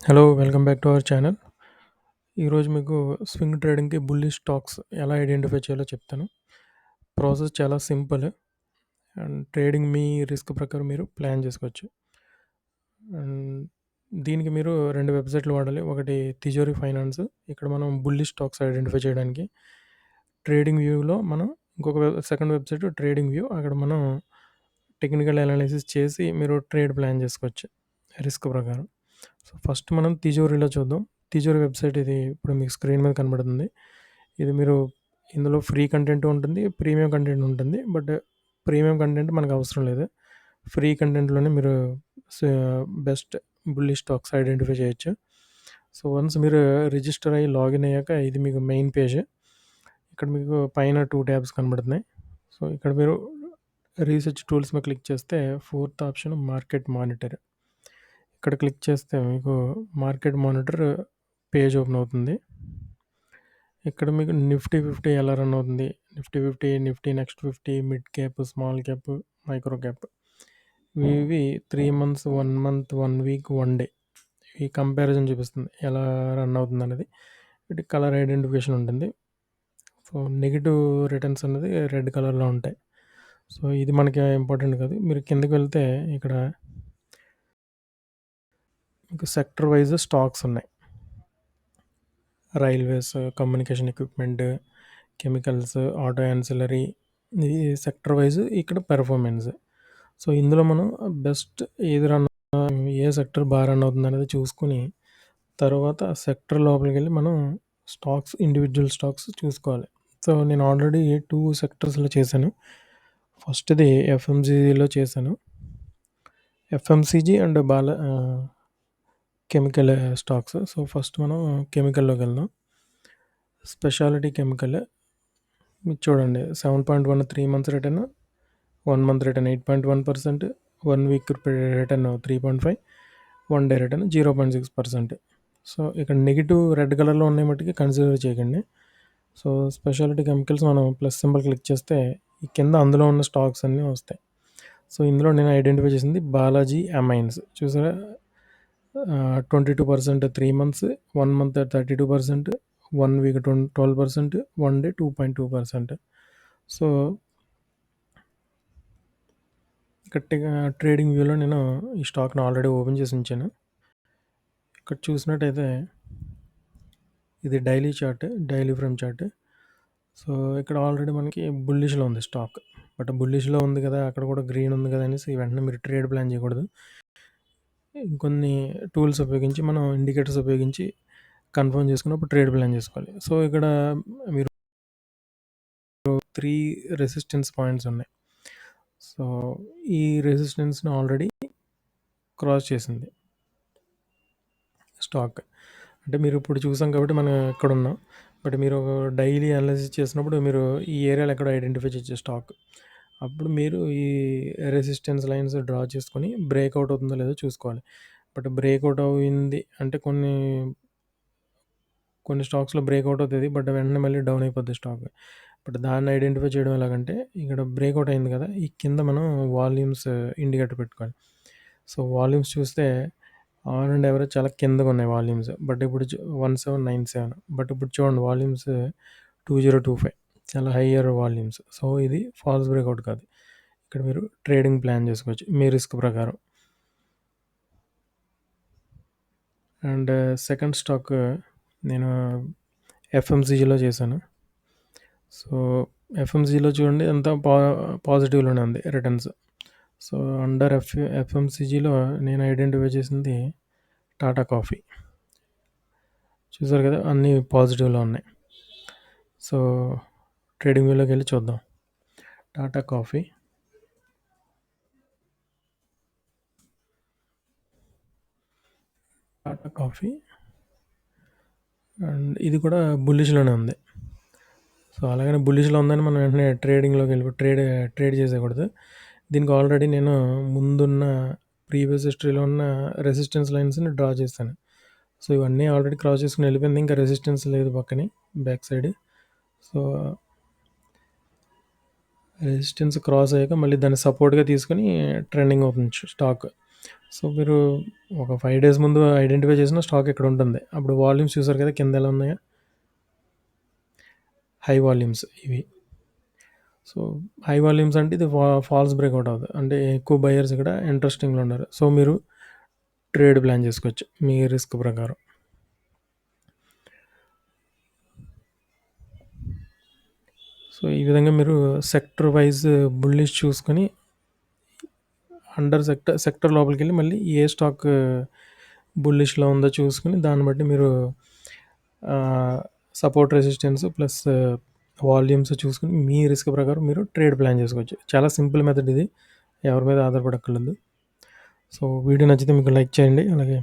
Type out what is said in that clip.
Hello! Welcome back to our channel. ఈరోజు మీకు swing ట్రేడింగ్‌కి bullish stocks ఎలా ఐడెంటిఫై చేయాలో చెప్తాను. ప్రాసెస్ చాలా simple and trading me risk ప్రకారం మీరు ప్లాన్ చేసుకోవచ్చు. అండ్ దీనికి మీరు 2 వెబ్‌సైట్‌లు వాడాలి. ఒకటి తిజోరి ఫైనాన్స్. ఇక్కడ మనం బుల్లిష్ స్టాక్స్ ఐడెంటిఫై చేయడానికి. ట్రేడింగ్ వ్యూలో మనం ఇంకొక సెకండ్ వెబ్‌సైట్ ట్రేడింగ్ వ్యూ. అక్కడ మనం టెక్నికల్ అనాలిసిస్ చేసి మీరు ట్రేడ్ ప్లాన్ చేసుకోవచ్చు రిస్క్ ప్రకారం. సో, ఫస్ట్ మనం తిజోరీలో చూద్దాం. తిజోరి వెబ్‌సైట్ ఇది ఇప్పుడు మీకు స్క్రీన్ మీద కనబడుతుంది. ఇది మీరు ఇందులో ఫ్రీ కంటెంట్ ఉంటుంది. ప్రీమియం కంటెంట్ ఉంటుంది. బట్ ప్రీమియం కంటెంట్ మనకు అవసరం లేదు. ఫ్రీ కంటెంట్‌లోనే మీరు స బెస్ట్ బుల్లిష్ స్టాక్స్ ఐడెంటిఫై చేయొచ్చు. సో, వన్స్ మీరు రిజిస్టర్ అయ్యి లాగిన్ అయ్యాక ఇది మీకు మెయిన్ పేజ్. ఇక్కడ మీకు పైన 2 ట్యాబ్స్ కనబడుతున్నాయి. సో, ఇక్కడ మీరు రీసెర్చ్ టూల్స్ మీద క్లిక్ చేస్తే ఫోర్త్ ఆప్షన్ మార్కెట్ మానిటర్. ఇక్కడ క్లిక్ చేస్తే మీకు మార్కెట్ మానిటర్ పేజ్ ఓపెన్ అవుతుంది. ఇక్కడ మీకు నిఫ్టీ 50 ఎలా రన్ అవుతుంది, Nifty 50, Nifty next 50, mid cap, small cap, micro cap ఇవి 3 మంత్స్, 1 మంత్, 1 వీక్, 1 డే ఈ కంపారిజన్ చూపిస్తుంది ఎలా రన్ అవుతుంది అనేది. ఇటు కలర్ ఐడెంటిఫికేషన్ ఉంటుంది. సో, నెగెటివ్ రిటర్న్స్ అనేది రెడ్ కలర్లో ఉంటాయి. సో, ఇది మనకి ఇంపార్టెంట్ కాదు. మీరు కిందకి వెళ్తే ఇక్కడ మీకు సెక్టర్ వైజ్ స్టాక్స్ ఉన్నాయి. Railways, communication equipment, chemicals, auto ancillary ఇది సెక్టర్ వైజ్ ఇక్కడ పెర్ఫార్మెన్స్. సో, ఇందులో మనం బెస్ట్ ఏది రన్ ఏ సెక్టర్ బాగా రన్ అవుతుంది అనేది చూసుకొని తర్వాత సెక్టర్ లోపలికెళ్ళి మనం స్టాక్స్ ఇండివిజువల్ స్టాక్స్ చూసుకోవాలి. సో, నేను ఆల్రెడీ 2 సెక్టర్స్‌లో చేశాను. ఫస్ట్‌ది ఎఫ్ఎంసీజీలో చేశాను. FMCG and chemical stocks. So, first మనం కెమికల్‌లోకి వెళ్దాం. స్పెషాలిటీ కెమికల్ మీకు చూడండి 7.1 3 months return, 1 month return 8.1%, 1 week return 3.5, 1 day return 0.6%. So, ఇక్కడ నెగెటివ్ రెడ్ కలర్‌లో ఉన్నాయి మట్టుకి కన్సిడర్ చేయకండి. సో, స్పెషాలిటీ కెమికల్స్ మనం ప్లస్ సింబల్ క్లిక్ చేస్తే ఈ కింద అందులో ఉన్న స్టాక్స్ అన్నీ వస్తాయి. సో, ఇందులో నేను ఐడెంటిఫై చేసింది బాలాజీ అమైన్స్ చూసారా 22% 3 months, 1 month 32%, 1 week 12%, 1 day 2.2%. So, గట్టిగా ట్రేడింగ్ వ్యూలో నేను ఈ స్టాక్‌ని ఆల్రెడీ ఓపెన్ చేసి ఉంచాను. ఇక్కడ చూసినట్టయితే ఇది daily chart, daily frame chart. So, ఇక్కడ ఆల్రెడీ మనకి బుల్లిష్‌లో ఉంది స్టాక్. బట్ బుల్లిష్‌లో ఉంది కదా! అక్కడ కూడా గ్రీన్ ఉంది కదా! అనేసి వెంటనే మీరు ట్రేడ్ ప్లాన్ చేయకూడదు. ఇంకొన్ని టూల్స్ ఉపయోగించి మనం ఇండికేటర్స్ ఉపయోగించి కన్ఫర్మ్ చేసుకున్నప్పుడు ట్రేడ్ ప్లాన్ చేసుకోవాలి. సో, ఇక్కడ మీరు 3 రెసిస్టెన్స్ పాయింట్స్ ఉన్నాయి. సో, ఈ రెసిస్టెన్స్‌ని ఆల్రెడీ క్రాస్ చేసింది స్టాక్. అంటే మీరు ఇప్పుడు చూసాం కాబట్టి మనం ఎక్కడున్నాం. బట్ మీరు డైలీ అనాలిసిస్ చేసినప్పుడు మీరు ఈ ఏరియాలో ఎక్కడో ఐడెంటిఫై చేయొచ్చు స్టాక్. అప్పుడు మీరు ఈ రెసిస్టెన్స్ లైన్స్ డ్రా చేసుకొని బ్రేక్అవుట్ అవుతుందో లేదో చూసుకోవాలి. బట్ బ్రేక్అవుట్ అయింది అంటే కొన్ని స్టాక్స్‌లో బ్రేక్అవుట్ అవుతది. బట్ వెంటనే మళ్ళీ డౌన్ అయిపోద్ది స్టాక్. బట్ దాన్ని ఐడెంటిఫై చేయడం ఎలాగంటే ఇక్కడ బ్రేక్అవుట్ అయింది కదా! ఈ కింద మనం వాల్యూమ్స్ ఇండికేటర్ పెట్టుకోవాలి. సో, వాల్యూమ్స్ చూస్తే ఆన్ అండ్ యావరేజ్ చాలా కిందకున్నాయి వాల్యూమ్స్. బట్ ఇప్పుడు 1797 బట్ ఇప్పుడు చూడండి వాల్యూమ్స్ 2025 చాలా హయ్యర్ వాల్యూమ్స్. సో, ఇది ఫాల్స్ బ్రేక్అవుట్ కాదు. ఇక్కడ మీరు ట్రేడింగ్ ప్లాన్ చేసుకోవచ్చు మీ రిస్క్ ప్రకారం. అండ్ సెకండ్ స్టాక్ నేను ఎఫ్ఎంసీజీలో చేశాను. సో, ఎఫ్ఎంసీజీలో చూడండి అంతా పాజిటివ్‌లోనే ఉంది రిటర్న్స్. సో, అండర్ ఎఫ్ఎంసీజీలో నేను ఐడెంటిఫై చేసింది టాటా కాఫీ. చూసారు కదా! అన్నీ పాజిటివ్‌లో ఉన్నాయి. సో, ట్రేడింగ్ వ్యూలోకి వెళ్ళి చూద్దాం. Tata coffee. Tata coffee and ఇది కూడా బుల్లిష్‌లోనే ఉంది. సో, అలాగని బుల్లిష్‌లో ఉందని మనం వెంటనే ట్రేడింగ్‌లోకి వెళ్ళి ట్రేడ్ చేసేయకూడదు. దీనికి ఆల్రెడీ నేను ముందున్న ప్రీవియస్ హిస్టరీలో ఉన్న రెసిస్టెన్స్ లైన్స్‌ని డ్రా చేశాను. సో, ఇవన్నీ ఆల్రెడీ క్రాస్ చేసుకొని వెళ్ళిపోయింది. ఇంకా రెసిస్టెన్స్ లేదు పక్కనే back side. So, resistance cross అయ్యాక మళ్ళీ దాన్ని సపోర్ట్‌గా తీసుకొని ట్రెండింగ్ అవుతుంది స్టాక్. సో, మీరు ఒక 5 డేస్ ముందు ఐడెంటిఫై చేసిన స్టాక్ ఇక్కడుంటుంది. అప్పుడు వాల్యూమ్స్ చూసారు కదా! కింద ఎలా ఉన్నాయో? హై వాల్యూమ్స్ ఇవి. సో, హై వాల్యూమ్స్ అంటే ఇది ఫాల్స్ బ్రేక్‌ఔట్ అవుతది. అంటే ఎక్కువ బయర్స్ ఇక్కడ ఇంట్రెస్టింగ్‌లో ఉన్నారు. సో, మీరు ట్రేడ్ ప్లాన్ చేసుకోవచ్చు మీ రిస్క్ ప్రకారం. సో, ఈ విధంగా మీరు సెక్టర్ వైస్ బుల్లిష్ చూసుకొని అండర్ సెక్టర్ లోపలికెళ్ళి మళ్ళీ ఏ స్టాక్ బుల్లిష్‌లో ఉందో చూసుకొని దాన్ని బట్టి మీరు సపోర్ట్ రెసిస్టెన్స్ ప్లస్ వాల్యూమ్స్ చూసుకొని మీ రిస్క్ ప్రకారం మీరు ట్రేడ్ ప్లాన్ చేసుకోవచ్చు. చాలా సింపుల్ మెథడ్ ఇది. ఎవరి మీద ఆధారపడక్కర్లేదు. సో, వీడియో నచ్చితే మీకు లైక్ చేయండి. అలాగే